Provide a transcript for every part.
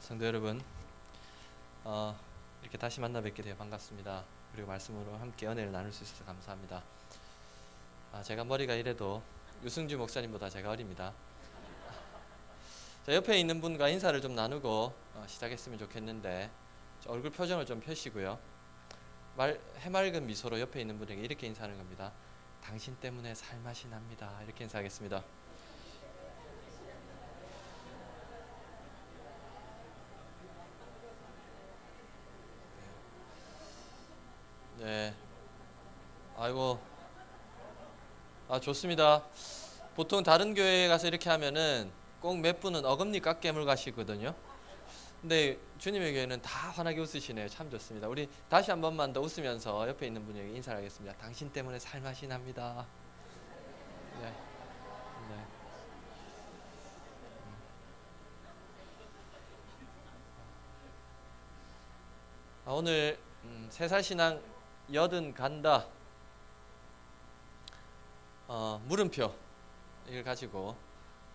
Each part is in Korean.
성도 여러분, 이렇게 다시 만나 뵙게 되어 반갑습니다. 그리고 말씀으로 함께 은혜를 나눌 수 있어서 감사합니다. 제가 머리가 이래도 유승주 목사님보다 제가 어립니다. 자, 옆에 있는 분과 인사를 좀 나누고 시작했으면 좋겠는데 얼굴 표정을 좀 펴시고요. 해맑은 미소로 옆에 있는 분에게 이렇게 인사하는 겁니다. 당신 때문에 살맛이 납니다. 이렇게 인사하겠습니다. 네. 아이고. 좋습니다. 보통 다른 교회에 가서 이렇게 하면은 꼭 몇 분은 어금니 깎개물 가시거든요. 근데 주님의 교회는 다 환하게 웃으시네요. 참 좋습니다. 우리 다시 한 번만 더 웃으면서 옆에 있는 분에게 인사를 하겠습니다. 당신 때문에 살맛이 납니다. 네. 네. 오늘 새살신앙 여든 간다 물음표 이걸 가지고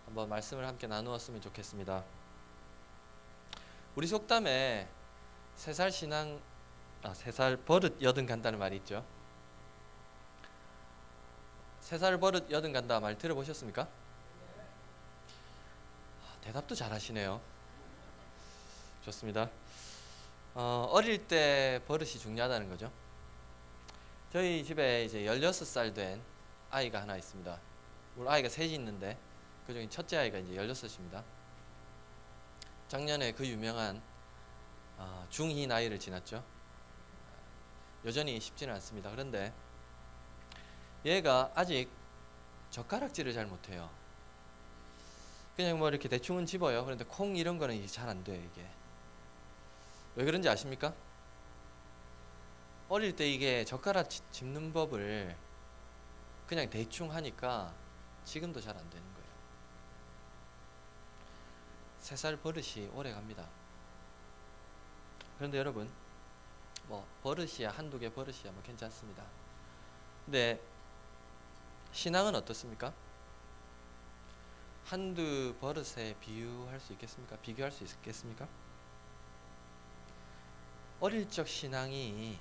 한번 말씀을 함께 나누었으면 좋겠습니다. 우리 속담에 새살 버릇 여든 간다는 말이 있죠. 새살 버릇 여든 간다 말 들어보셨습니까? 대답도 잘하시네요. 좋습니다. 어릴 때 버릇이 중요하다는 거죠. 저희 집에 이제 16살 된 아이가 하나 있습니다. 물론 아이가 셋이 있는데 그중에 첫째 아이가 이제 16입니다. 작년에 그 유명한 중2 나이를 지났죠. 여전히 쉽지는 않습니다. 그런데 얘가 아직 젓가락질을 잘 못해요. 그냥 뭐 이렇게 대충은 집어요. 그런데 콩 이런 거는 잘 안 돼요. 이게 왜 그런지 아십니까? 어릴 때 이게 젓가락 집는 법을 그냥 대충 하니까 지금도 잘 안 되는 거예요. 3살 버릇이 오래 갑니다. 그런데 여러분, 뭐 버릇이야 한두 개 버릇이야 뭐 괜찮습니다. 근데 신앙은 어떻습니까? 한두 버릇에 비유할 수 있겠습니까? 비교할 수 있겠습니까? 어릴 적 신앙이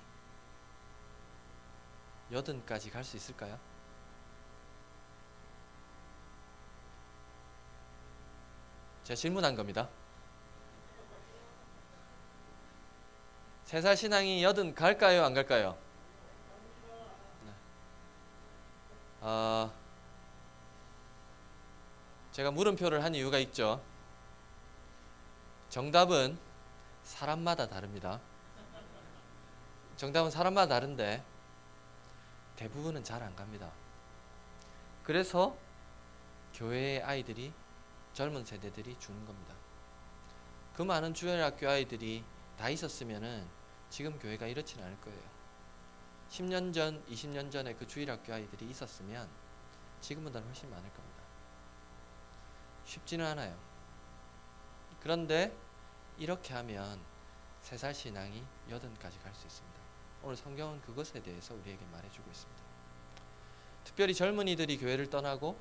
80까지 갈 수 있을까요? 제가 질문한 겁니다. 3살 신앙이 80 갈까요? 안 갈까요? 네. 제가 물음표를 한 이유가 있죠. 정답은 사람마다 다릅니다. 정답은 사람마다 다른데 대부분은 잘 안 갑니다. 그래서 교회의 아이들이 젊은 세대들이 주는 겁니다. 그 많은 주일학교 아이들이 다 있었으면은 지금 교회가 이렇지는 않을 거예요. 10년 전, 20년 전에 그 주일학교 아이들이 있었으면 지금보다는 훨씬 많을 겁니다. 쉽지는 않아요. 그런데 이렇게 하면 3살 신앙이 80까지 갈 수 있습니다. 오늘 성경은 그것에 대해서 우리에게 말해주고 있습니다. 특별히 젊은이들이 교회를 떠나고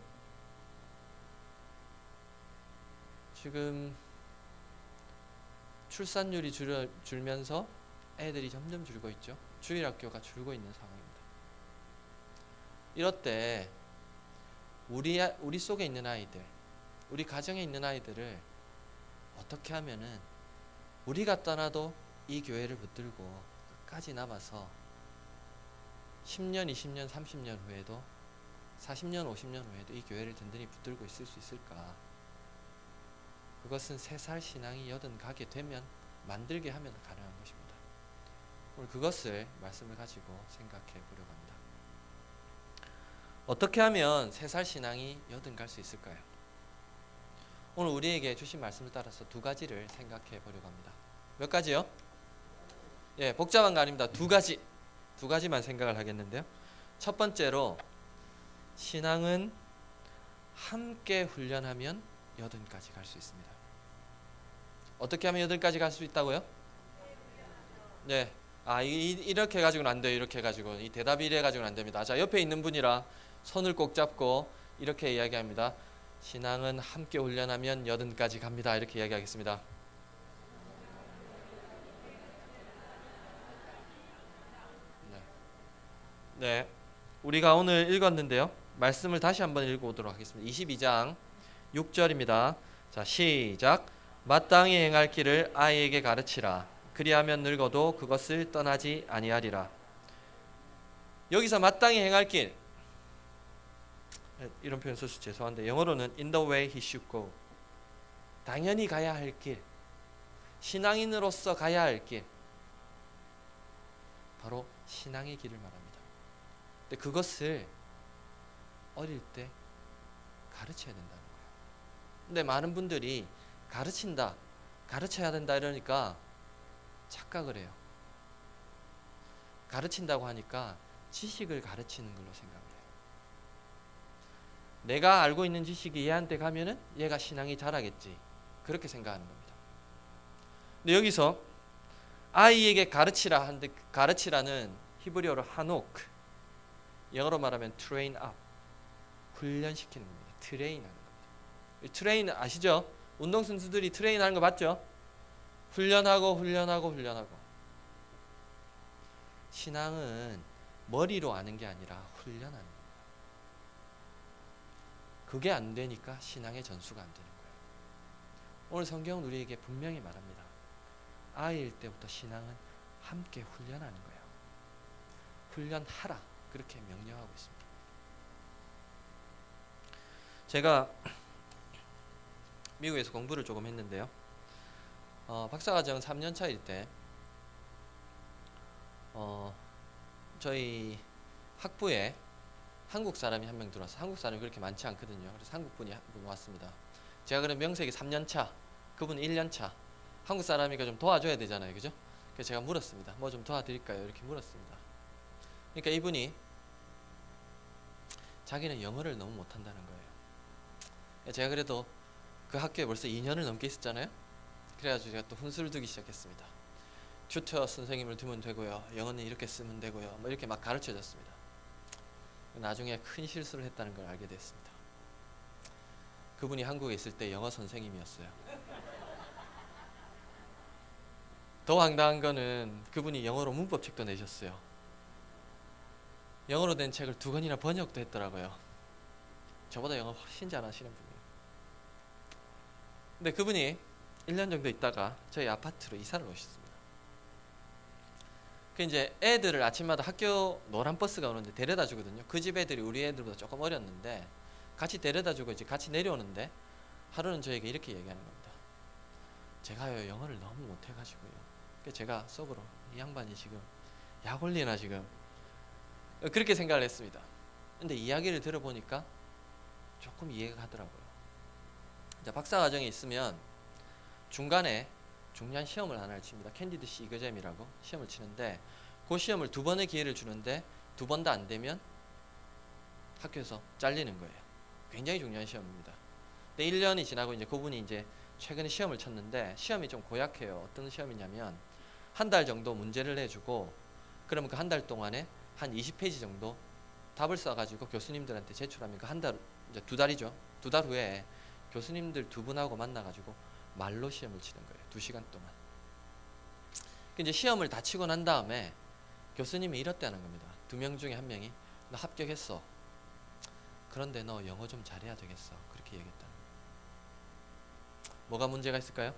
지금 출산율이 줄면서 애들이 점점 줄고 있죠. 주일학교가 줄고 있는 상황입니다. 이럴 때 우리 속에 있는 아이들, 우리 가정에 있는 아이들을 어떻게 하면은 우리가 떠나도 이 교회를 붙들고 끝까지 남아서 10년, 20년, 30년 후에도 40년, 50년 후에도 이 교회를 든든히 붙들고 있을 수 있을까? 그것은 3살 신앙이 80 가게 되면 만들게 하면 가능한 것입니다. 오늘 그것을 말씀을 가지고 생각해 보려고 합니다. 어떻게 하면 3살 신앙이 80 갈 수 있을까요? 오늘 우리에게 주신 말씀을 따라서 2가지를 생각해 보려고 합니다. 몇 가지요? 예, 복잡한 거 아닙니다. 2가지. 2가지만 생각을 하겠는데요. 첫 번째로 신앙은 함께 훈련하면 80까지 갈 수 있습니다. 어떻게 하면 80까지 갈 수 있다고요? 네. 이렇게 가지고는 안 돼요. 이렇게 가지고 이 대답이 이래 가지고는 안 됩니다. 자, 옆에 있는 분이랑 손을 꼭 잡고 이렇게 이야기합니다. 신앙은 함께 훈련하면 80까지 갑니다. 이렇게 이야기하겠습니다. 네, 우리가 오늘 읽었는데요. 말씀을 다시 한번 읽어보도록 하겠습니다. 22장 6절입니다. 자, 시작. 마땅히 행할 길을 아이에게 가르치라. 그리하면 늙어도 그것을 떠나지 아니하리라. 여기서 마땅히 행할 길, 이런 표현 써서 죄송한데 영어로는 in the way he should go, 당연히 가야 할 길, 신앙인으로서 가야 할 길, 바로 신앙의 길을 말합니다. 근데 그것을 어릴 때 가르쳐야 된다는 거예요. 근데 많은 분들이 가르친다, 가르쳐야 된다 이러니까 착각을 해요. 가르친다고 하니까 지식을 가르치는 걸로 생각해요. 내가 알고 있는 지식이 얘한테 가면은 얘가 신앙이 자라겠지, 그렇게 생각하는 겁니다. 근데 여기서 아이에게 가르치라 하는데, 가르치라는 히브리어로 하노크, 영어로 말하면 train up, 훈련시키는 겁니다. 트레인하는 겁니다. 트레인 아시죠? 운동선수들이 트레인하는 거 맞죠? 훈련하고 훈련하고 훈련하고. 신앙은 머리로 아는 게 아니라 훈련하는 겁니다. 그게 안 되니까 신앙의 전수가 안 되는 거예요. 오늘 성경은 우리에게 분명히 말합니다. 아이일 때부터 신앙은 함께 훈련하는 거예요. 훈련하라, 그렇게 명령하고 있습니다. 제가 미국에서 공부를 조금 했는데요. 박사과정 3년차일 때 저희 학부에 한국 사람이 한 명 들어와서, 한국 사람이 그렇게 많지 않거든요. 그래서 한국 분이 한 분 왔습니다. 제가 그럼 명색이 3년차, 그분 1년차. 한국 사람이니까 좀 도와줘야 되잖아요, 그죠? 그래서 제가 물었습니다. 뭐 좀 도와드릴까요? 이렇게 물었습니다. 그러니까 이분이 자기는 영어를 너무 못한다는 거예요. 제가 그래도 그 학교에 벌써 2년을 넘게 있었잖아요. 그래가지고 제가 또 훈수를 두기 시작했습니다. 튜터 선생님을 두면 되고요, 영어는 이렇게 쓰면 되고요, 뭐 이렇게 막 가르쳐 줬습니다. 나중에 큰 실수를 했다는 걸 알게 됐습니다. 그분이 한국에 있을 때 영어 선생님이었어요. 더 황당한 거는 그분이 영어로 문법책도 내셨어요. 영어로 된 책을 2권이나 번역도 했더라고요. 저보다 영어 훨씬 잘하시는 분이에요. 근데 그분이 1년 정도 있다가 저희 아파트로 이사를 오셨습니다. 그 이제 애들을 아침마다 학교 노란 버스가 오는데 데려다 주거든요. 그 집 애들이 우리 애들보다 조금 어렸는데 같이 데려다 주고 이제 같이 내려오는데 하루는 저에게 이렇게 얘기하는 겁니다. 제가요, 영어를 너무 못해가지고요. 그래서 제가 속으로 이 양반이 지금 약 올리나 지금, 그렇게 생각을 했습니다. 근데 이야기를 들어보니까 조금 이해가 가더라고요. 이제 박사과정에 있으면 중간에 중요한 시험을 하나를 칩니다. 캔디드시 이거잼이라고 시험을 치는데, 그 시험을 2번의 기회를 주는데 2번 다 안 되면 학교에서 잘리는 거예요. 굉장히 중요한 시험입니다. 근데 1년이 지나고 이제 그분이 이제 최근에 시험을 쳤는데 시험이 좀 고약해요. 어떤 시험이냐면 한 달 정도 문제를 내주고, 그러면 그 한 달 동안에 한 20페이지 정도 답을 써가지고 교수님들한테 제출하면 그 한 달, 이제 2달이죠. 2달 후에 교수님들 2분하고 만나가지고 말로 시험을 치는 거예요. 2시간 동안. 이제 시험을 다 치고 난 다음에 교수님이 이렇다는 겁니다. 2명 중에 1명이 너 합격했어. 그런데 너 영어 좀 잘해야 되겠어. 그렇게 얘기했다는 거예요. 뭐가 문제가 있을까요?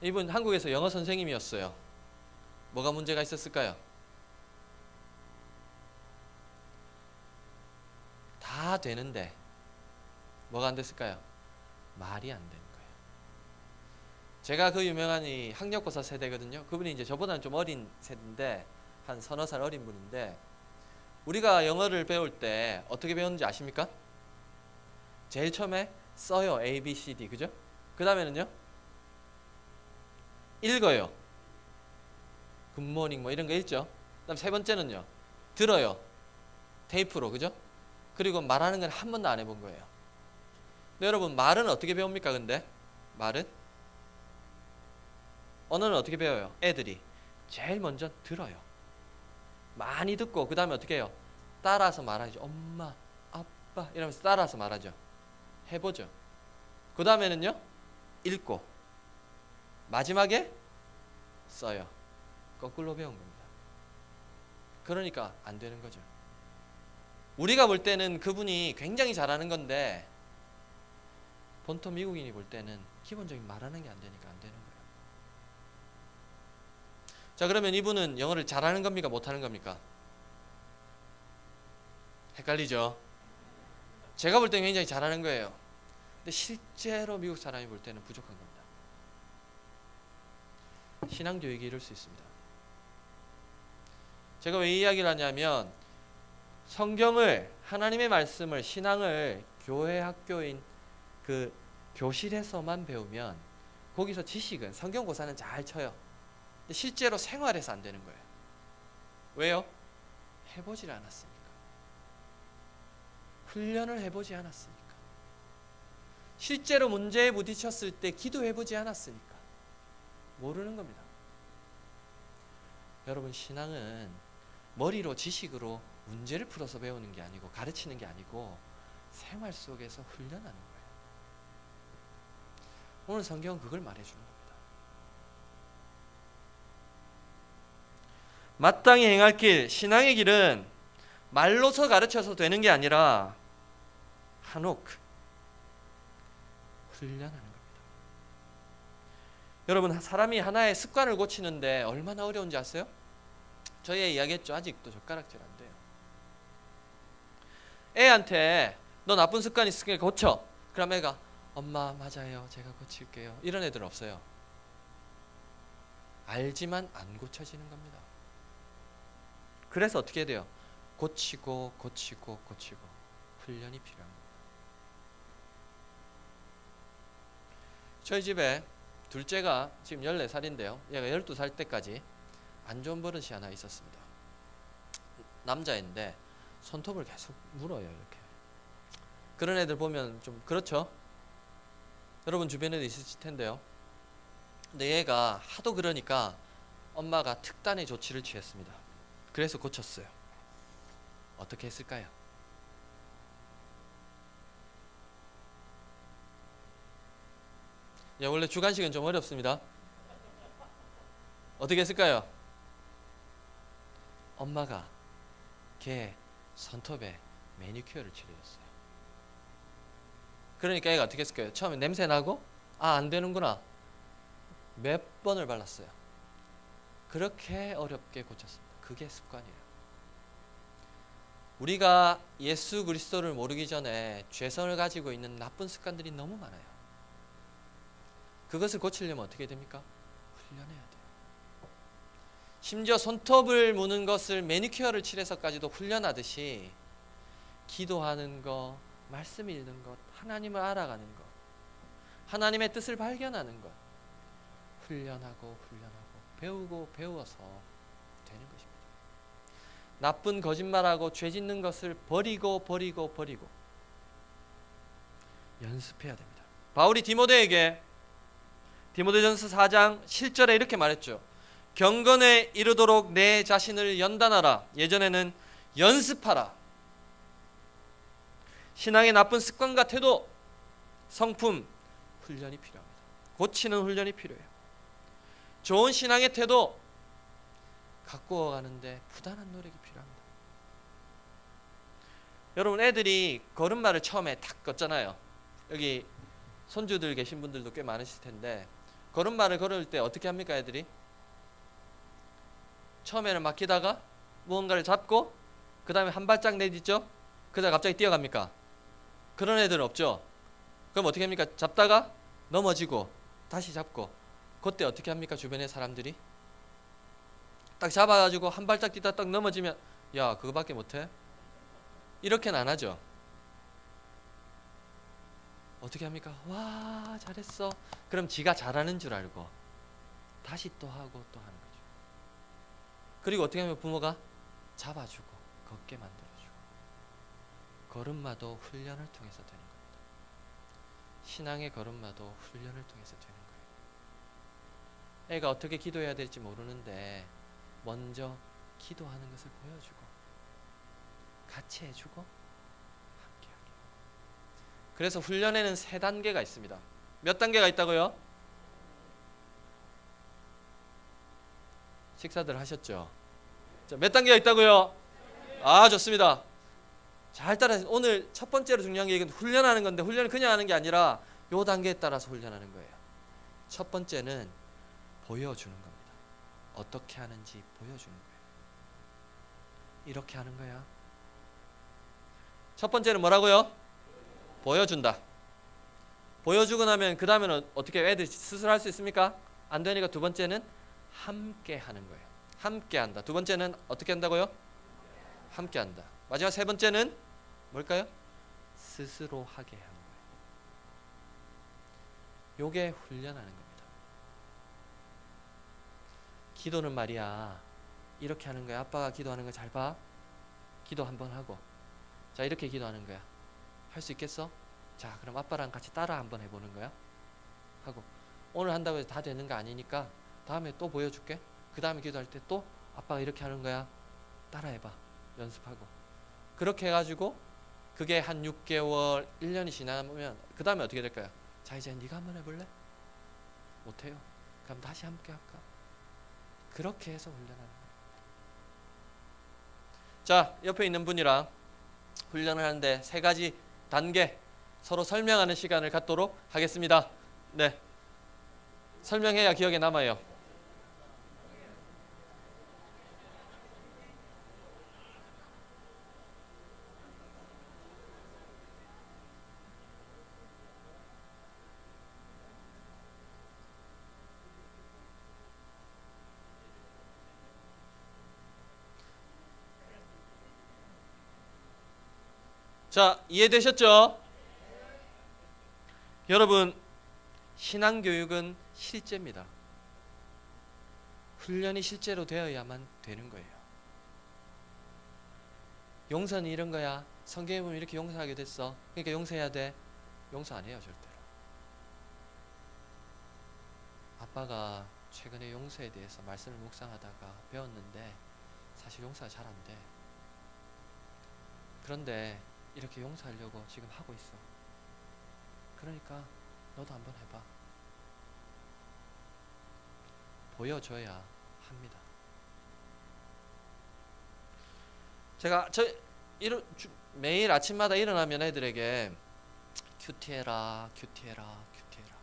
이분 한국에서 영어 선생님이었어요. 뭐가 문제가 있었을까요? 다 되는데 뭐가 안 됐을까요? 말이 안 되는 거예요. 제가 그 유명한 이 학력고사 세대거든요. 그분이 이제 저보다는 좀 어린 세대인데 한 서너 살 어린 분인데, 우리가 영어를 배울 때 어떻게 배웠는지 아십니까? 제일 처음에 써요. A, B, C, D, 그죠? 그 다음에는요, 읽어요. 굿모닝 뭐 이런 거 읽죠. 그 다음 세 번째는요, 들어요. 테이프로, 그죠? 그리고 말하는 건 한 번도 안 해본 거예요. 근데 여러분, 말은 어떻게 배웁니까? 근데 말은, 언어는 어떻게 배워요? 애들이 제일 먼저 들어요. 많이 듣고 그 다음에 어떻게 해요? 따라서 말하죠. 엄마, 아빠 이러면서 따라서 말하죠. 해보죠. 그 다음에는요, 읽고 마지막에 써요. 거꾸로 배운 겁니다. 그러니까 안 되는 거죠. 우리가 볼 때는 그분이 굉장히 잘하는 건데 본토 미국인이 볼 때는 기본적인 말하는 게 안 되니까 안 되는 거예요. 자, 그러면 이분은 영어를 잘하는 겁니까? 못하는 겁니까? 헷갈리죠? 제가 볼 때는 굉장히 잘하는 거예요. 근데 실제로 미국 사람이 볼 때는 부족한 겁니다. 신앙교육이 이럴 수 있습니다. 제가 왜 이 이야기를 하냐면 성경을, 하나님의 말씀을, 신앙을 교회 학교인 그 교실에서만 배우면 거기서 지식은, 성경 고사는 잘 쳐요. 근데 실제로 생활에서 안 되는 거예요. 왜요? 해보질 않았으니까. 훈련을 해보지 않았으니까. 실제로 문제에 부딪혔을 때 기도해보지 않았으니까 모르는 겁니다. 여러분, 신앙은 머리로 지식으로 문제를 풀어서 배우는 게 아니고 가르치는 게 아니고 생활 속에서 훈련하는 거예요. 오늘 성경은 그걸 말해주는 겁니다. 마땅히 행할 길, 신앙의 길은 말로서 가르쳐서 되는 게 아니라 한옥, 훈련하는 겁니다. 여러분, 사람이 하나의 습관을 고치는데 얼마나 어려운지 아세요? 저희 이야기했죠. 아직도 젓가락질 안 돼요. 애한테 너 나쁜 습관 있으니까 고쳐. 그럼 애가 엄마 맞아요, 제가 고칠게요. 이런 애들 없어요. 알지만 안 고쳐지는 겁니다. 그래서 어떻게 돼요? 고치고 고치고 고치고 훈련이 필요한 겁니다. 저희 집에 둘째가 지금 14살인데요. 얘가 12살 때까지 안 좋은 버릇이 하나 있었습니다. 남자인데 손톱을 계속 물어요. 이렇게. 그런 애들 보면 좀 그렇죠? 여러분 주변에도 있으실 텐데요. 근데 얘가 하도 그러니까 엄마가 특단의 조치를 취했습니다. 그래서 고쳤어요. 어떻게 했을까요? 야, 원래 주간식은 좀 어렵습니다. 어떻게 했을까요? 엄마가 걔 손톱에 매니큐어를 칠해줬어요. 그러니까 얘가 어떻게 했을까요? 처음에 냄새 나고 안 되는구나. 몇 번을 발랐어요. 그렇게 어렵게 고쳤습니다. 그게 습관이에요. 우리가 예수 그리스도를 모르기 전에 죄성을 가지고 있는 나쁜 습관들이 너무 많아요. 그것을 고치려면 어떻게 됩니까? 훈련해야 돼요. 심지어 손톱을 무는 것을 매니큐어를 칠해서까지도 훈련하듯이 기도하는 것, 말씀 읽는 것, 하나님을 알아가는 것, 하나님의 뜻을 발견하는 것, 훈련하고 배우고 배워서 되는 것입니다. 나쁜 거짓말하고 죄 짓는 것을 버리고 연습해야 됩니다. 바울이 디모데에게 디모데전서 4장 7절에 이렇게 말했죠. 경건에 이르도록 내 자신을 연단하라. 예전에는 연습하라. 신앙의 나쁜 습관과 태도, 성품, 훈련이 필요합니다. 고치는 훈련이 필요해요. 좋은 신앙의 태도 갖고 가는데 부단한 노력이 필요합니다. 여러분, 애들이 걸음마를 처음에 탁 걷잖아요. 여기 손주들 계신 분들도 꽤 많으실 텐데 걸음마를 걸을 때 어떻게 합니까? 애들이 처음에는 막히다가 무언가를 잡고 그 다음에 한 발짝 내딛죠. 그 다음에 갑자기 뛰어갑니까? 그런 애들은 없죠. 그럼 어떻게 합니까? 잡다가 넘어지고 다시 잡고. 그때 어떻게 합니까? 주변의 사람들이 딱 잡아가지고 한 발짝 뛰다 딱 넘어지면 야, 그거밖에 못해? 이렇게는 안 하죠. 어떻게 합니까? 와, 잘했어. 그럼 지가 잘하는 줄 알고 다시 또 하고 또 하는 거죠. 그리고 어떻게 하면 부모가 잡아주고 걷게 만들어주고. 걸음마도 훈련을 통해서 되는 겁니다. 신앙의 걸음마도 훈련을 통해서 되는 거예요. 애가 어떻게 기도해야 될지 모르는데 먼저 기도하는 것을 보여주고 같이 해주고 함께하게. 그래서 훈련에는 3단계가 있습니다. 몇 단계가 있다고요? 식사들 하셨죠? 자, 몇 단계가 있다고요? 아, 좋습니다. 잘 따라서 오늘 첫 번째로 중요한 게 이건 훈련하는 건데 훈련을 그냥 하는 게 아니라 요 단계에 따라서 훈련하는 거예요. 첫 번째는 보여주는 겁니다. 어떻게 하는지 보여주는 거예요. 이렇게 하는 거야. 첫 번째는 뭐라고요? 보여준다. 보여주고 나면 그 다음에는 어떻게 애들이 스스로 할 수 있습니까? 안 되니까 두 번째는 함께 하는 거예요. 함께 한다. 두 번째는 어떻게 한다고요? 함께 한다. 마지막 세 번째는 뭘까요? 스스로 하게 하는 거예요. 요게 훈련하는 겁니다. 기도는 말이야 이렇게 하는 거야. 아빠가 기도하는 거 잘 봐. 기도 한번 하고 자 이렇게 기도하는 거야. 할 수 있겠어? 자 그럼 아빠랑 같이 따라 한번 해보는 거야. 하고 오늘 한다고 해서 다 되는 거 아니니까 다음에 또 보여줄게. 그 다음에 기도할 때 또 아빠가 이렇게 하는 거야. 따라 해봐. 연습하고 그렇게 해가지고 그게 한 6개월 1년이 지나면 그 다음에 어떻게 될까요? 자 이제 네가 한번 해볼래? 못해요. 그럼 다시 함께 할까? 그렇게 해서 훈련하는 거예요. 자 옆에 있는 분이랑 훈련을 하는데 세 가지 단계 서로 설명하는 시간을 갖도록 하겠습니다. 네, 설명해야 기억에 남아요. 자, 이해되셨죠? 여러분, 신앙교육은 실제입니다. 훈련이 실제로 되어야만 되는 거예요. 용서는 이런 거야. 성경에 보면 이렇게 용서하게 됐어. 그러니까 용서해야 돼. 용서 안 해요, 절대로. 아빠가 최근에 용서에 대해서 말씀을 묵상하다가 배웠는데 사실 용서가 잘 안 돼. 그런데 이렇게 용서하려고 지금 하고 있어. 그러니까 너도 한번 해봐. 보여줘야 합니다. 제가 매일 아침마다 일어나면 애들에게 큐티해라, 큐티해라, 큐티해라.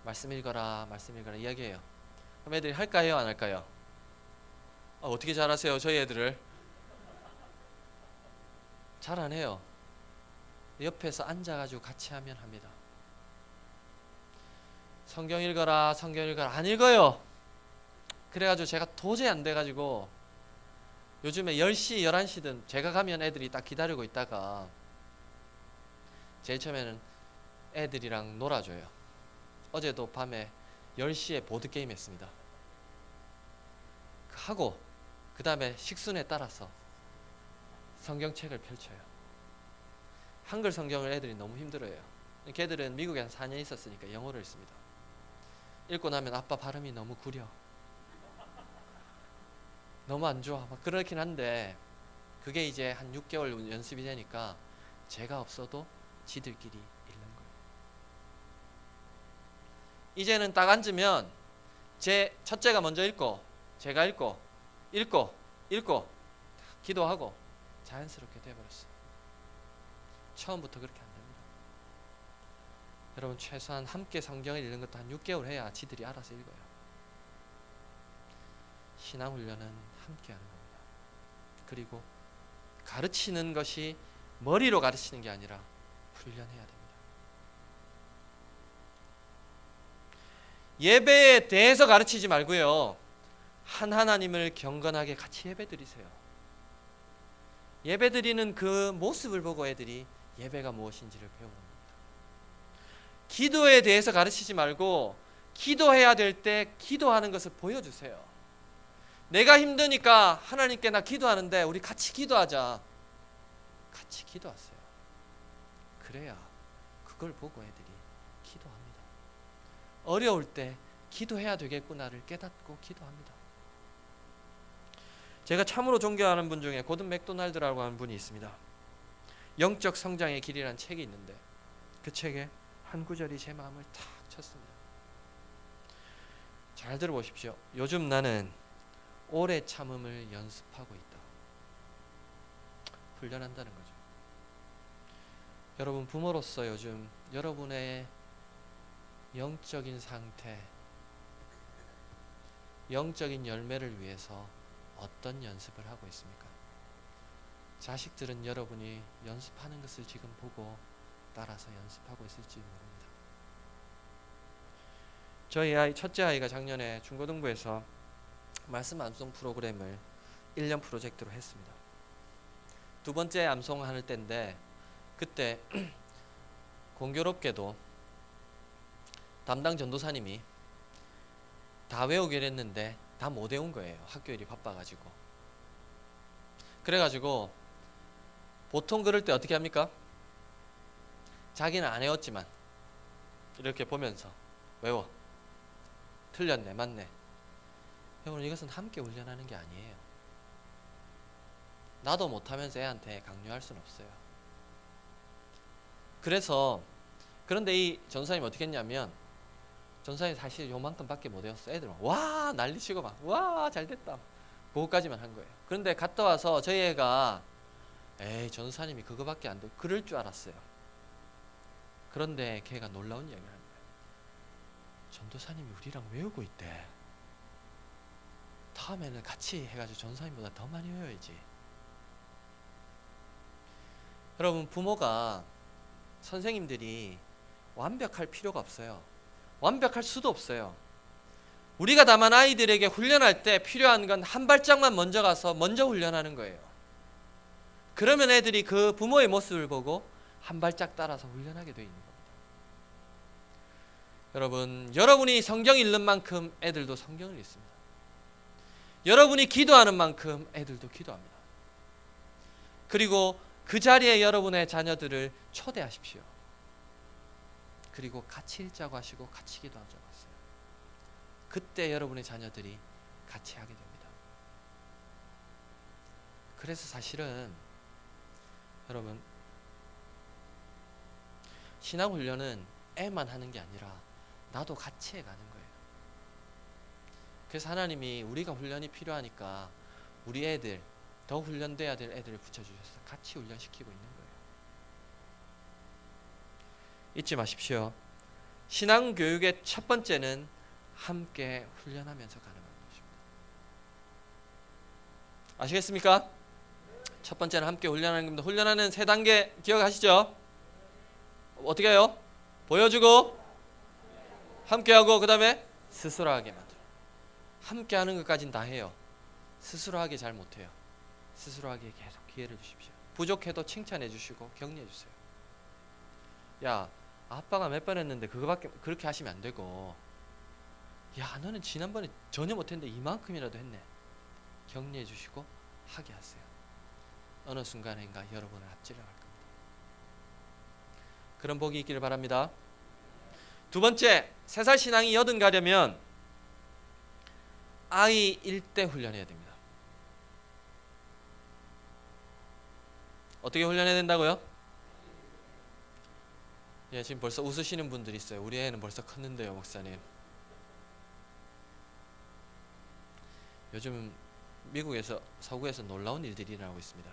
말씀 읽어라, 말씀 읽어라 이야기해요. 그럼 애들이 할까요, 안 할까요? 어떻게 잘하세요, 저희 애들을? 잘 안 해요. 옆에서 앉아가지고 같이 하면 합니다. 성경 읽어라, 성경 읽어라. 안 읽어요. 그래가지고 제가 도저히 안 돼가지고 요즘에 10시, 11시든 제가 가면 애들이 딱 기다리고 있다가 제일 처음에는 애들이랑 놀아줘요. 어제도 밤에 10시에 보드게임 했습니다. 하고 그 다음에 식순에 따라서 성경책을 펼쳐요. 한글 성경을 애들이 너무 힘들어해요. 걔들은 미국에 한 4년 있었으니까 영어를 읽습니다. 읽고 나면 아빠 발음이 너무 구려. 너무 안 좋아. 막 그렇긴 한데 그게 이제 한 6개월 연습이 되니까 제가 없어도 지들끼리 읽는 거예요. 이제는 딱 앉으면 제 첫째가 먼저 읽고 제가 읽고 기도하고 자연스럽게 되어버렸어요. 처음부터 그렇게 안 됩니다. 여러분 최소한 함께 성경을 읽는 것도 한 6개월 해야 지들이 알아서 읽어요. 신앙훈련은 함께 하는 겁니다. 그리고 가르치는 것이 머리로 가르치는 게 아니라 훈련해야 됩니다. 예배에 대해서 가르치지 말고요. 하나님을 경건하게 같이 예배 드리세요. 예배 드리는 그 모습을 보고 애들이 예배가 무엇인지를 배우는 겁니다. 기도에 대해서 가르치지 말고 기도해야 될 때 기도하는 것을 보여주세요. 내가 힘드니까 하나님께 나 기도하는데 우리 같이 기도하자. 같이 기도하세요. 그래야 그걸 보고 애들이 기도합니다. 어려울 때 기도해야 되겠구나를 깨닫고 기도합니다. 제가 참으로 존경하는 분 중에 고든 맥도날드라고 하는 분이 있습니다. 영적 성장의 길이라는 책이 있는데 그 책에 한 구절이 제 마음을 탁 쳤습니다. 잘 들어보십시오. 요즘 나는 오래 참음을 연습하고 있다. 훈련한다는 거죠. 여러분 부모로서 요즘 여러분의 영적인 상태, 영적인 열매를 위해서 어떤 연습을 하고 있습니까? 자식들은 여러분이 연습하는 것을 지금 보고 따라서 연습하고 있을지 모릅니다. 저희 첫째 아이가 작년에 중고등부에서 말씀 암송 프로그램을 1년 프로젝트로 했습니다. 두 번째 암송하는 때인데 그때 공교롭게도 담당 전도사님이 다 외우기로 했는데 다 못 외운 거예요. 학교 일이 바빠가지고. 그래가지고 보통 그럴 때 어떻게 합니까? 자기는 안 외웠지만 이렇게 보면서 외워. 틀렸네, 맞네. 여러분 이것은 함께 훈련하는 게 아니에요. 나도 못하면서 애한테 강요할 수는 없어요. 그래서 그런데 이 전사님이 어떻게 했냐면 전사님이 사실 요만큼밖에 못 외웠어. 애들 와 난리치고 막 와 잘됐다. 그거까지만 한 거예요. 그런데 갔다 와서 저희 애가 에이 전사님이 그거밖에 안 돼. 그럴 줄 알았어요. 그런데 걔가 놀라운 이야기를 하는 거예요. 전도사님이 우리랑 외우고 있대. 다음에는 같이 해가지고 전사님보다 더 많이 외워야지. 여러분 부모가 선생님들이 완벽할 필요가 없어요. 완벽할 수도 없어요. 우리가 다만 아이들에게 훈련할 때 필요한 건 한 발짝만 먼저 가서 먼저 훈련하는 거예요. 그러면 애들이 그 부모의 모습을 보고 한 발짝 따라서 훈련하게 되어 있는 겁니다. 여러분, 여러분이 성경 읽는 만큼 애들도 성경을 읽습니다. 여러분이 기도하는 만큼 애들도 기도합니다. 그리고 그 자리에 여러분의 자녀들을 초대하십시오. 그리고 같이 읽자고 하시고 같이 기도하자고 하세요. 그때 여러분의 자녀들이 같이 하게 됩니다. 그래서 사실은 여러분 신앙훈련은 애만 하는 게 아니라 나도 같이 해가는 거예요. 그래서 하나님이 우리가 훈련이 필요하니까 우리 애들 더 훈련돼야 될 애들을 붙여주셔서 같이 훈련시키고 있는 거예요. 잊지 마십시오. 신앙교육의 첫 번째는 함께 훈련하면서 가능한 것입니다. 아시겠습니까? 첫 번째는 함께 훈련하는 겁니다. 훈련하는 세 단계 기억하시죠? 어떻게 해요? 보여주고 함께하고 그 다음에 스스로 하게 만들어. 함께하는 것까지는 다 해요. 스스로 하기 잘 못해요. 스스로 하기에 계속 기회를 주십시오. 부족해도 칭찬해 주시고 격려해 주세요. 야 아빠가 몇 번 했는데 그거밖에 그렇게 하시면 안 되고 야 너는 지난번에 전혀 못했는데 이만큼이라도 했네. 격려해 주시고 하게 하세요. 어느 순간인가 여러분을 앞질러 갈 겁니다. 그런 복이 있기를 바랍니다. 두 번째, 3살 신앙이 여든 가려면 아이일 때 훈련해야 됩니다. 어떻게 훈련해야 된다고요? 예, 지금 벌써 웃으시는 분들이 있어요. 우리 애는 벌써 컸는데요, 목사님. 요즘 미국에서 서구에서 놀라운 일들이 일어나고 있습니다.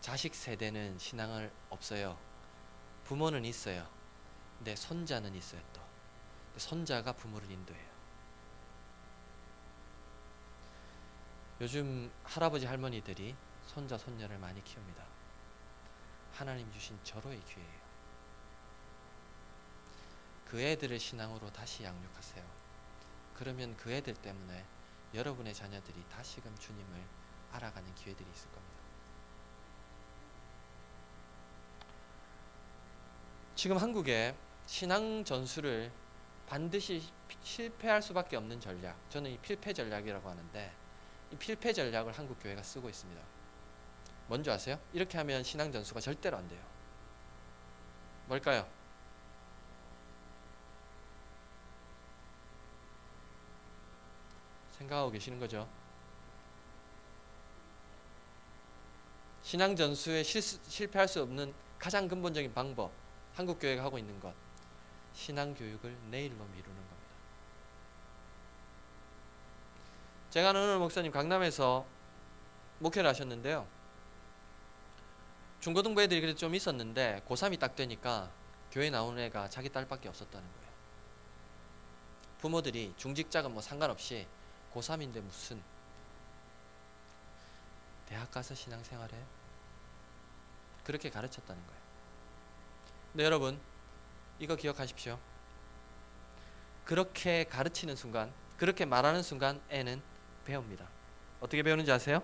자식 세대는 신앙을 없어요. 부모는 있어요. 근데 손자는 있어요 또. 손자가 부모를 인도해요. 요즘 할아버지 할머니들이 손자 손녀를 많이 키웁니다. 하나님 주신 절호의 기회예요. 그 애들을 신앙으로 다시 양육하세요. 그러면 그 애들 때문에 여러분의 자녀들이 다시금 주님을 알아가는 기회들이 있을 겁니다. 지금 한국에 신앙 전수를 반드시 실패할 수밖에 없는 전략, 저는 이 필패 전략이라고 하는데 이 필패 전략을 한국 교회가 쓰고 있습니다. 뭔지 아세요? 이렇게 하면 신앙 전수가 절대로 안 돼요. 뭘까요? 생각하고 계시는 거죠? 신앙 전수에 실패할 수 없는 가장 근본적인 방법, 한국 교회가 하고 있는 것, 신앙 교육을 내일로 미루는 겁니다. 제가 아는 어느 목사님 강남에서 목회를 하셨는데요. 중고등부 애들이 그래도 좀 있었는데 고3이 딱 되니까 교회 나오는 애가 자기 딸밖에 없었다는 거예요. 부모들이 중직자건 뭐 상관없이 고3인데 무슨 대학 가서 신앙생활해? 그렇게 가르쳤다는 거예요. 근데 여러분 이거 기억하십시오. 그렇게 가르치는 순간, 그렇게 말하는 순간 애는 배웁니다. 어떻게 배우는지 아세요?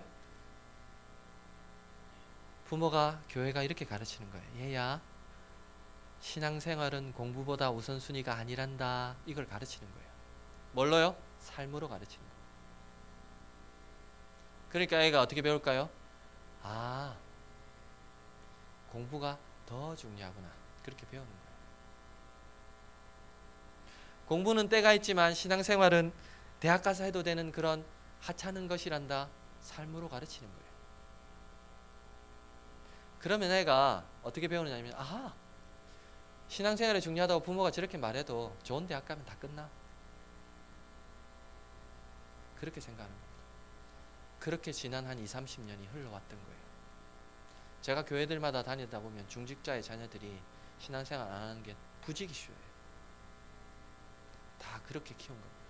부모가, 교회가 이렇게 가르치는 거예요. 얘야, 신앙생활은 공부보다 우선순위가 아니란다. 이걸 가르치는 거예요. 뭘로요? 삶으로 가르치는 거예요. 그러니까 애가 어떻게 배울까요? 아, 공부가 더 중요하구나. 그렇게 배우는 거예요. 공부는 때가 있지만 신앙생활은 대학 가서 해도 되는 그런 하찮은 것이란다. 삶으로 가르치는 거예요. 그러면 애가 어떻게 배우느냐면, 아하, 신앙생활이 중요하다고 부모가 저렇게 말해도 좋은 대학 가면 다 끝나. 그렇게 생각하는 겁니다. 그렇게 지난 한 20, 30년이 흘러왔던 거예요. 제가 교회들마다 다니다 보면 중직자의 자녀들이 신앙생활 안 하는 게 부지기 쉬워요. 다 그렇게 키운 겁니다.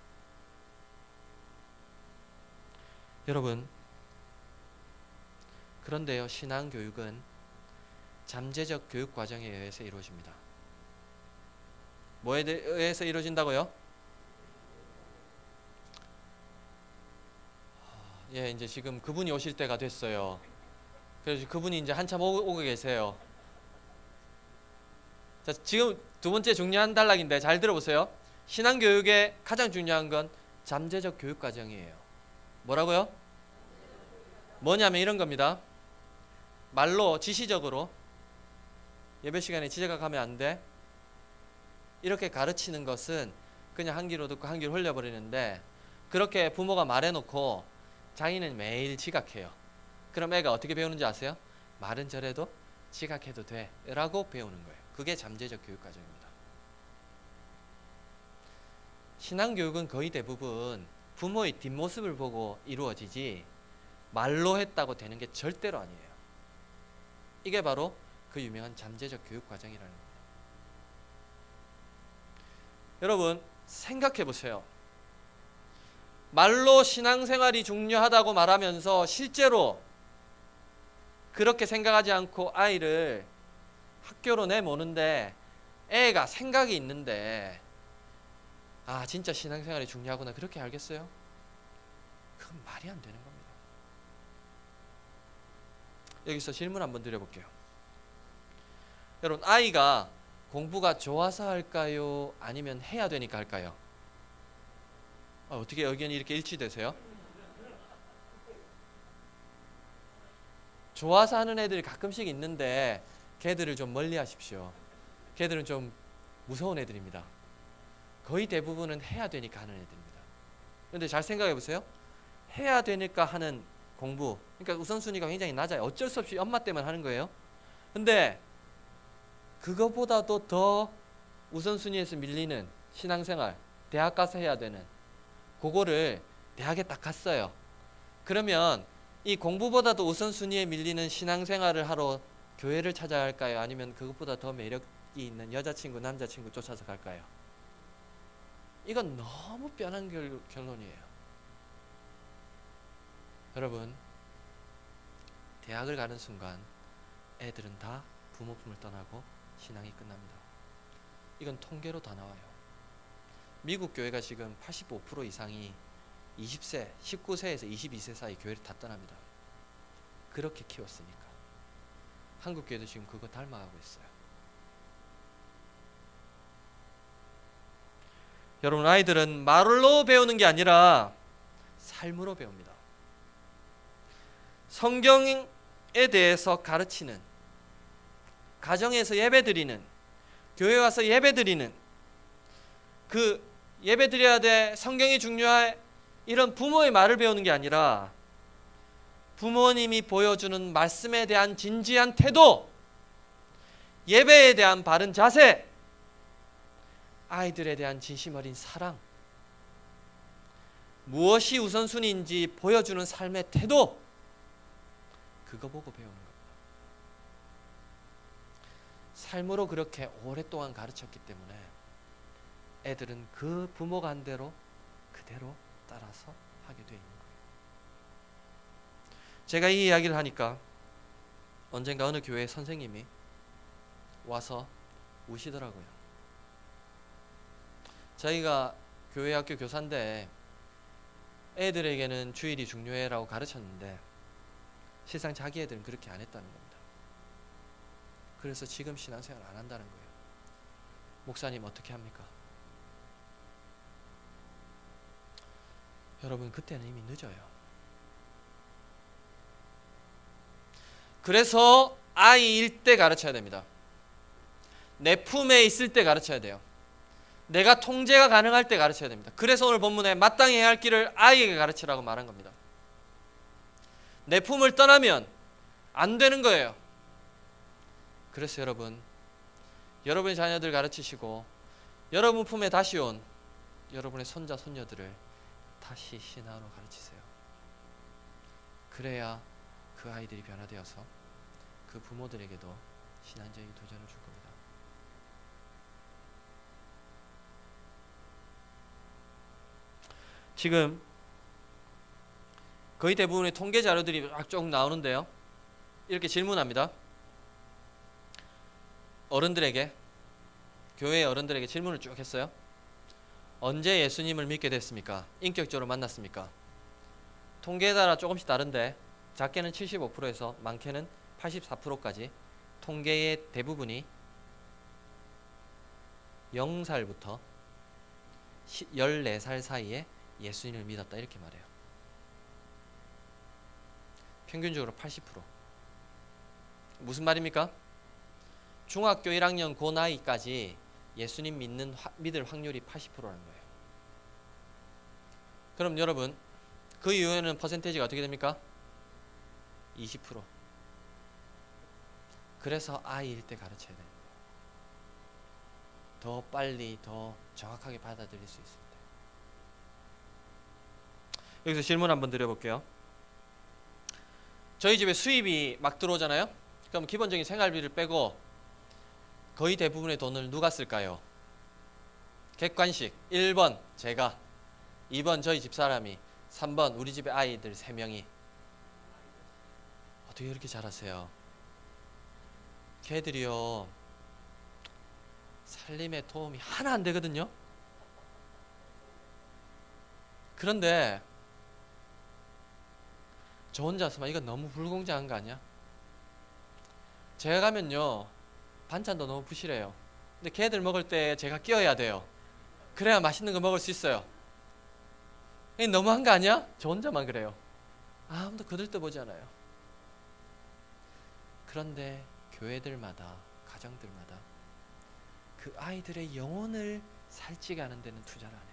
여러분, 그런데요, 신앙교육은 잠재적 교육 과정에 의해서 이루어집니다. 뭐에 의해서 이루어진다고요? 예, 이제 지금 그분이 오실 때가 됐어요. 그래서 그분이 이제 한참 오고 계세요. 자, 지금 두 번째 중요한 단락인데 잘 들어보세요. 신앙교육의 가장 중요한 건 잠재적 교육 과정이에요. 뭐라고요? 뭐냐면 이런 겁니다. 말로 지시적으로 예배 시간에 지적하면 안 돼. 이렇게 가르치는 것은 그냥 한 귀로 듣고 한 귀로 흘려버리는데, 그렇게 부모가 말해놓고 자기는 매일 지각해요. 그럼 애가 어떻게 배우는지 아세요? 말은 저래도 지각해도 돼 라고 배우는 거예요. 그게 잠재적 교육 과정입니다. 신앙교육은 거의 대부분 부모의 뒷모습을 보고 이루어지지 말로 했다고 되는 게 절대로 아니에요. 이게 바로 그 유명한 잠재적 교육 과정이라는 겁니다. 여러분 생각해 보세요. 말로 신앙생활이 중요하다고 말하면서 실제로 그렇게 생각하지 않고 아이를 학교로 내모는데 애가 생각이 있는데, 아 진짜 신앙생활이 중요하구나 그렇게 알겠어요? 그건 말이 안 되는 겁니다. 여기서 질문 한번 드려볼게요. 여러분, 아이가 공부가 좋아서 할까요? 아니면 해야 되니까 할까요? 어떻게 의견이 이렇게 일치되세요? 좋아서 하는 애들이 가끔씩 있는데 걔들을 좀 멀리 하십시오. 걔들은 좀 무서운 애들입니다. 거의 대부분은 해야 되니까 하는 애들입니다. 그런데 잘 생각해 보세요. 해야 되니까 하는 공부, 그러니까 우선순위가 굉장히 낮아요. 어쩔 수 없이 엄마 때문에 하는 거예요. 근데 그것보다도 더 우선순위에서 밀리는 신앙생활, 대학 가서 해야 되는 그거를 대학에 딱 갔어요. 그러면 이 공부보다도 우선순위에 밀리는 신앙생활을 하러 교회를 찾아야 할까요? 아니면 그것보다 더 매력이 있는 여자친구, 남자친구 쫓아서 갈까요? 이건 너무 뻔한 결론이에요. 여러분, 대학을 가는 순간 애들은 다 부모 품을 떠나고 신앙이 끝납니다. 이건 통계로 다 나와요. 미국 교회가 지금 85% 이상이 20세, 19세에서 22세 사이 교회를 다 떠납니다. 그렇게 키웠으니까. 한국 교회도 지금 그거 닮아가고 있어요. 여러분, 아이들은 말로 배우는 게 아니라 삶으로 배웁니다. 성경에 대해서 가르치는, 가정에서 예배드리는, 교회 와서 예배드리는, 그 예배드려야 돼, 성경이 중요해, 이런 부모의 말을 배우는 게 아니라 부모님이 보여주는 말씀에 대한 진지한 태도, 예배에 대한 바른 자세, 아이들에 대한 진심 어린 사랑, 무엇이 우선순위인지 보여주는 삶의 태도, 그거 보고 배우는 겁니다. 삶으로 그렇게 오랫동안 가르쳤기 때문에 애들은 그 부모가 한 대로 그대로 따라서 하게 되어 있는 거예요. 제가 이 이야기를 하니까 언젠가 어느 교회 선생님이 와서 우시더라고요. 저희가 교회 학교 교사인데 애들에게는 주일이 중요해라고 가르쳤는데 실상 자기 애들은 그렇게 안 했다는 겁니다. 그래서 지금 신앙생활 안 한다는 거예요. 목사님 어떻게 합니까? 여러분, 그때는 이미 늦어요. 그래서 아이일 때 가르쳐야 됩니다. 내 품에 있을 때 가르쳐야 돼요. 내가 통제가 가능할 때 가르쳐야 됩니다. 그래서 오늘 본문에 마땅히 해야 할 길을 아이에게 가르치라고 말한 겁니다. 내 품을 떠나면 안 되는 거예요. 그래서 여러분, 여러분의 자녀들 가르치시고 여러분 품에 다시 온 여러분의 손자 손녀들을 다시 신앙으로 가르치세요. 그래야 그 아이들이 변화되어서 그 부모들에게도 신앙적인 도전을 줄 겁니다. 지금 거의 대부분의 통계 자료들이 막 쭉 나오는데요. 이렇게 질문합니다. 어른들에게, 교회의 어른들에게 질문을 쭉 했어요. 언제 예수님을 믿게 됐습니까? 인격적으로 만났습니까? 통계에 따라 조금씩 다른데 작게는 75%에서 많게는 84%까지 통계의 대부분이 0살부터 14살 사이에 예수님을 믿었다, 이렇게 말해요. 평균적으로 80%. 무슨 말입니까? 중학교 1학년 그 나이까지 예수님 믿을 확률이 80%라는 거예요. 그럼 여러분, 그 이후에는 퍼센테이지가 어떻게 됩니까? 20%. 그래서 아이일 때 가르쳐야 돼요. 더 빨리, 더 정확하게 받아들일 수 있습니다. 여기서 질문 한번 드려볼게요. 저희 집에 수입이 막 들어오잖아요. 그럼 기본적인 생활비를 빼고 거의 대부분의 돈을 누가 쓸까요? 객관식. 1번 제가, 2번 저희 집사람이, 3번 우리 집의 아이들 3명이. 어떻게 이렇게 잘하세요? 걔들이요, 살림에 도움이 하나 안 되거든요. 그런데 저 혼자서만 이거 너무 불공정한 거 아니야? 제가 가면요, 반찬도 너무 부실해요. 근데 걔들 먹을 때 제가 끼어야 돼요. 그래야 맛있는 거 먹을 수 있어요. 이게 너무한 거 아니야? 저 혼자만 그래요. 아무도 거들떠보지 않아요. 그런데 교회들마다, 가정들마다 그 아이들의 영혼을 살찌게 하는 데는 투자를 안 해요.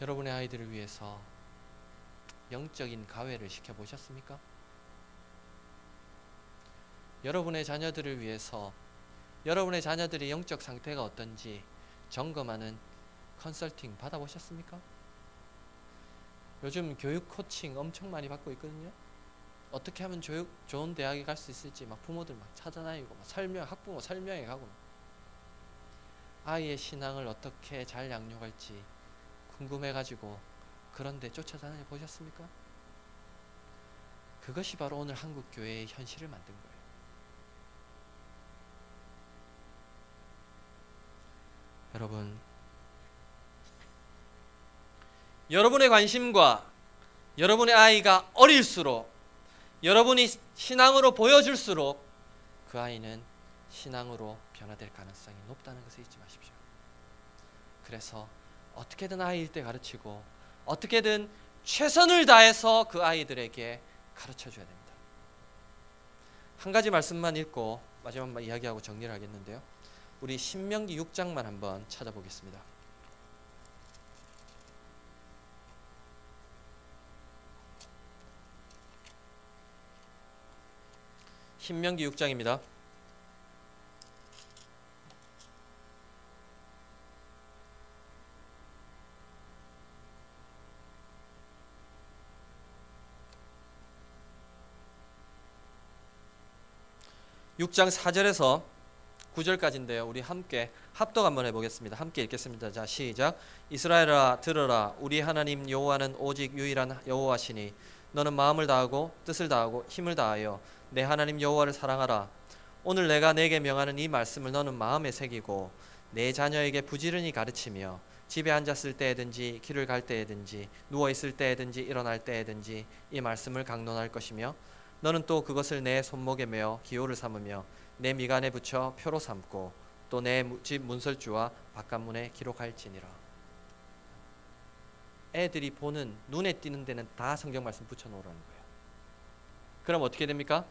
여러분의 아이들을 위해서 영적인 가회를 시켜보셨습니까? 여러분의 자녀들을 위해서 여러분의 자녀들의 영적 상태가 어떤지 점검하는 컨설팅 받아보셨습니까? 요즘 교육 코칭 엄청 많이 받고 있거든요. 어떻게 하면 좋은 대학에 갈 수 있을지 막 부모들 막 찾아다니고 막 학부모 설명회 가고, 아이의 신앙을 어떻게 잘 양육할지 궁금해가지고 그런데 쫓아다녀 보셨습니까? 그것이 바로 오늘 한국 교회의 현실을 만든 거예요. 여러분, 여러분의 관심과 여러분의 아이가 어릴수록, 여러분이 신앙으로 보여줄수록 그 아이는 신앙으로 변화될 가능성이 높다는 것을 잊지 마십시오. 그래서 어떻게든 아이일 때 가르치고 어떻게든 최선을 다해서 그 아이들에게 가르쳐줘야 됩니다. 한 가지 말씀만 읽고 마지막 이야기하고 정리를 하겠는데요. 우리 신명기 6장만 한번 찾아보겠습니다. 신명기 6장입니다. 6장 4절에서 9절까지인데요. 우리 함께 합독 한번 해보겠습니다. 함께 읽겠습니다. 자, 시작. 이스라엘아 들으라. 우리 하나님 여호와는 오직 유일한 여호와시니 너는 마음을 다하고 뜻을 다하고 힘을 다하여 내 하나님 여호와를 사랑하라. 오늘 내가 내게 명하는 이 말씀을 너는 마음에 새기고 내 자녀에게 부지런히 가르치며 집에 앉았을 때에든지 길을 갈 때에든지 누워 있을 때에든지 일어날 때에든지 이 말씀을 강론할 것이며 너는 또 그것을 내 손목에 메어 기호를 삼으며 내 미간에 붙여 표로 삼고 또 내 집 문설주와 바깥문에 기록할지니라. 애들이 보는 눈에 띄는 데는 다 성경 말씀 붙여놓으라는 거예요. 그럼 어떻게 됩니까?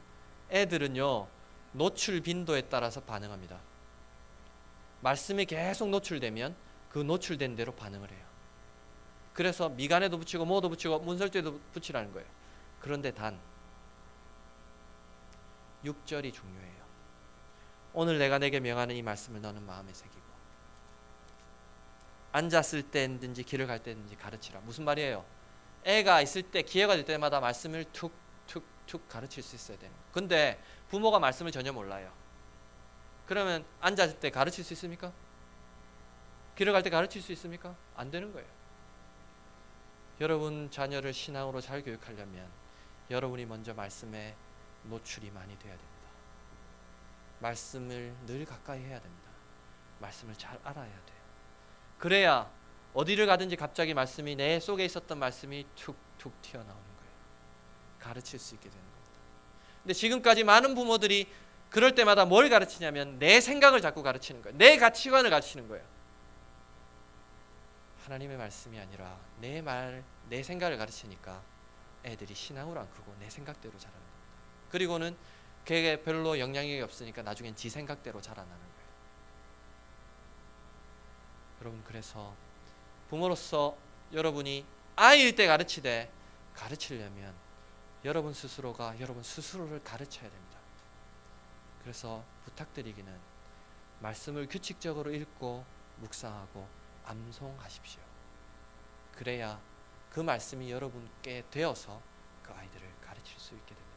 애들은요 노출 빈도에 따라서 반응합니다. 말씀이 계속 노출되면 그 노출된 대로 반응을 해요. 그래서 미간에도 붙이고 뭐도 붙이고 문설주에도 붙이라는 거예요. 그런데 단 6절이 중요해요. 오늘 내가 내게 명하는 이 말씀을 너는 마음에 새기고 앉았을 때든지 길을 갈 때든지 가르치라. 무슨 말이에요? 애가 있을 때 기회가 될 때마다 말씀을 툭툭툭 가르칠 수 있어야 되는 거예요. 근데 부모가 말씀을 전혀 몰라요. 그러면 앉았을 때 가르칠 수 있습니까? 길을 갈 때 가르칠 수 있습니까? 안 되는 거예요. 여러분 자녀를 신앙으로 잘 교육하려면 여러분이 먼저 말씀에 노출이 많이 돼야 됩니다. 말씀을 늘 가까이 해야 됩니다. 말씀을 잘 알아야 돼요. 그래야 어디를 가든지 갑자기 말씀이 내 속에 있었던 말씀이 툭툭 튀어나오는 거예요. 가르칠 수 있게 되는 겁니다. 근데 지금까지 많은 부모들이 그럴 때마다 뭘 가르치냐면 내 생각을 자꾸 가르치는 거예요. 내 가치관을 가르치는 거예요. 하나님의 말씀이 아니라 내 생각을 가르치니까 애들이 신앙으로 안 크고 내 생각대로 자라는 겁니다. 그리고는 그게 별로 영향력이 없으니까 나중엔 지 생각대로 자라나는 거예요. 여러분 그래서 부모로서 여러분이 아이일 때 가르치려면 여러분 스스로가 여러분 스스로를 가르쳐야 됩니다. 그래서 부탁드리기는 말씀을 규칙적으로 읽고 묵상하고 암송하십시오. 그래야 그 말씀이 여러분께 되어서 그 아이들을 가르칠 수 있게 됩니다.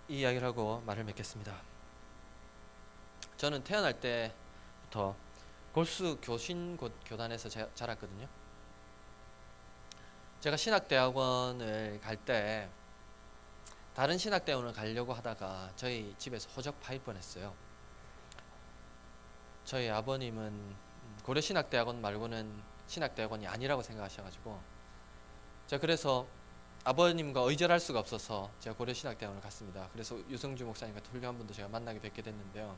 이 이야기를 하고 말을 맺겠습니다. 저는 태어날 때부터 골수 교단에서 자랐거든요. 제가 신학대학원을 갈 때 다른 신학대학원을 가려고 하다가 저희 집에서 호적 파일 뻔했어요. 저희 아버님은 고려신학대학원 말고는 신학대학원이 아니라고 생각하셔가지고 제가 그래서 아버님과 의절할 수가 없어서 제가 고려신학대학원을 갔습니다. 그래서 유성주 목사님 같은 훌륭한 분도 제가 만나게 뵙게 됐는데요.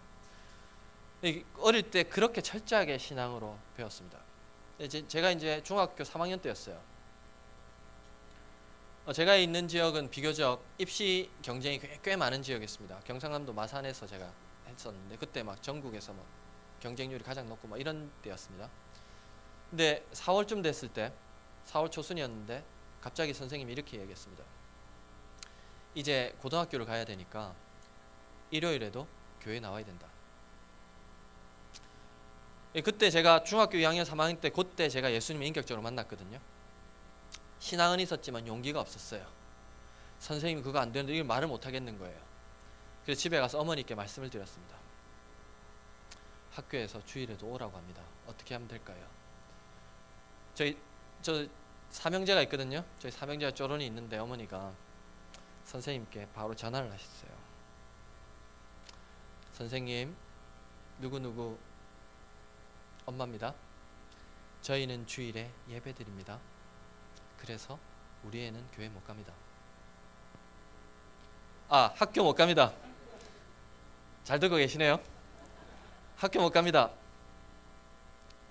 어릴 때 그렇게 철저하게 신앙으로 배웠습니다. 제가 이제 중학교 3학년 때였어요. 제가 있는 지역은 비교적 입시 경쟁이 꽤 많은 지역이었습니다. 경상남도 마산에서 제가 했었는데 그때 막 전국에서 뭐 경쟁률이 가장 높고 뭐 이런 때였습니다. 근데 4월쯤 됐을 때 4월 초순이었는데 갑자기 선생님이 이렇게 얘기했습니다. 이제 고등학교를 가야 되니까 일요일에도 교회에 나와야 된다. 그때 제가 중학교 2학년 3학년 때 그때 제가 예수님을 인격적으로 만났거든요. 신앙은 있었지만 용기가 없었어요. 선생님이 그거 안 되는데 이걸 말을 못 하겠는 거예요. 그래서 집에 가서 어머니께 말씀을 드렸습니다. 학교에서 주일에도 오라고 합니다. 어떻게 하면 될까요? 저 삼형제가 있거든요. 저희 삼형제가 쪼론이 있는데 어머니가 선생님께 바로 전화를 하셨어요. 선생님, 누구누구 엄마입니다. 저희는 주일에 예배 드립니다. 그래서 우리 애는 교회 못 갑니다. 학교 못 갑니다. 잘 듣고 계시네요. 학교 못 갑니다.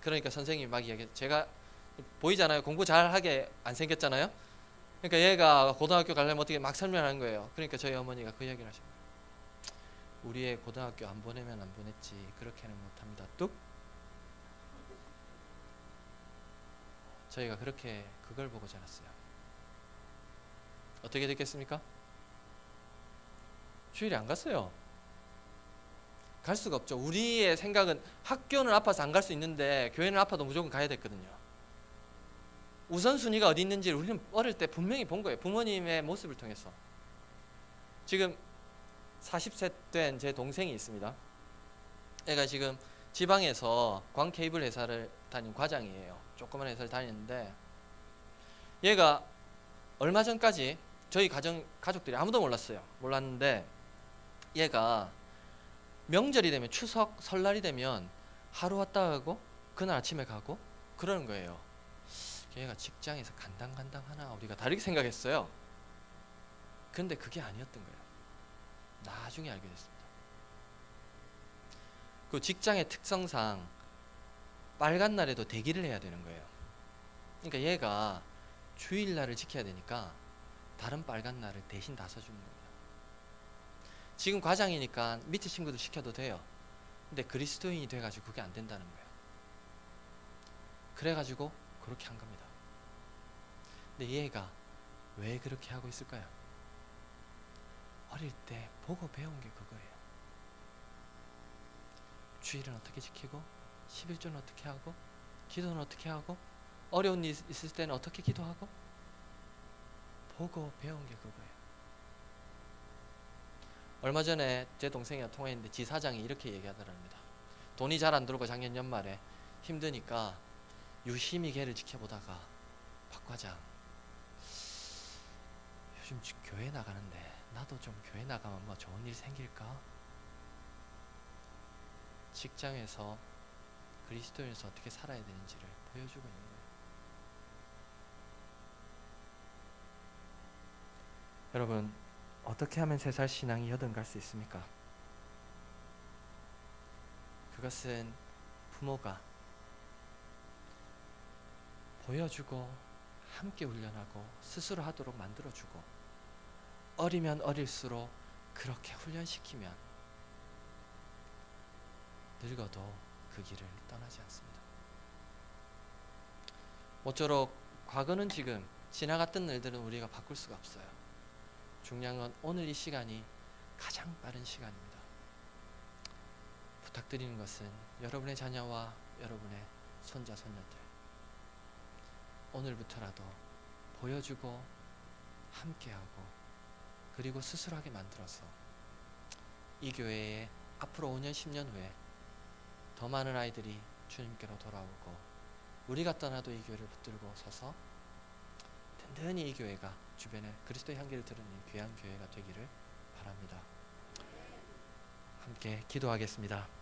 그러니까 선생님이 막 이야기해요. 제가 보이잖아요. 공부 잘하게 안 생겼잖아요. 그러니까 얘가 고등학교 가려면 어떻게 막 설명하는 거예요. 그러니까 저희 어머니가 그 이야기를 하십니다. 우리 애 고등학교 안 보내면 안 보냈지 그렇게는 못합니다. 뚝. 저희가 그렇게 그걸 보고 자랐어요. 어떻게 됐겠습니까? 주일에 안 갔어요. 갈 수가 없죠. 우리의 생각은 학교는 아파서 안 갈 수 있는데 교회는 아파도 무조건 가야 됐거든요. 우선순위가 어디 있는지를 우리는 어릴 때 분명히 본 거예요. 부모님의 모습을 통해서. 지금 40세 된 제 동생이 있습니다. 얘가 지금 지방에서 광 케이블 회사를 다닌 과장이에요. 조그만 회사를 다니는데 얘가 얼마 전까지 저희 가족들이 아무도 몰랐는데 얘가 명절이 되면 추석 설날이 되면 하루 왔다 가고 그날 아침에 가고 그러는 거예요. 얘가 직장에서 간당간당하나 우리가 다르게 생각했어요. 근데 그게 아니었던 거예요. 나중에 알게 됐습니다. 그 직장의 특성상 빨간 날에도 대기를 해야 되는 거예요. 그러니까 얘가 주일날을 지켜야 되니까 다른 빨간 날을 대신 다 써주는 겁니다. 지금 과장이니까 밑에 친구들 시켜도 돼요. 근데 그리스도인이 돼가지고 그게 안 된다는 거예요. 그래가지고 그렇게 한 겁니다. 근데 얘가 왜 그렇게 하고 있을까요? 어릴 때 보고 배운 게 그거예요. 주일은 어떻게 지키고 11조는 어떻게 하고 기도는 어떻게 하고 어려운 일 있을 때는 어떻게 기도하고 보고 배운 게 그거예요. 얼마 전에 제 동생이랑 통화했는데 지사장이 이렇게 얘기하더랍니다. 돈이 잘 안 들어오고 작년 연말에 힘드니까 유심히 걔를 지켜보다가 박 과장 요즘 교회 나가는데 나도 좀 교회 나가면 뭐 좋은 일 생길까? 직장에서 그리스도인에서 어떻게 살아야 되는지를 보여주고 있는 거예요. 여러분, 어떻게 하면 3살 신앙이 여든갈 수 있습니까? 그것은 부모가 보여주고 함께 훈련하고 스스로 하도록 만들어주고 어리면 어릴수록 그렇게 훈련시키면 늙어도 그 길을 떠나지 않습니다. 모쪼록 과거는 지금 지나갔던 일들은 우리가 바꿀 수가 없어요. 중요한 건 오늘 이 시간이 가장 빠른 시간입니다. 부탁드리는 것은 여러분의 자녀와 여러분의 손자 손녀들 오늘부터라도 보여주고 함께하고 그리고 스스로 하게 만들어서 이 교회에 앞으로 5년 10년 후에 더 많은 아이들이 주님께로 돌아오고 우리가 떠나도 이 교회를 붙들고 서서 든든히 이 교회가 주변에 그리스도의 향기를 드러내는 귀한 교회가 되기를 바랍니다. 함께 기도하겠습니다.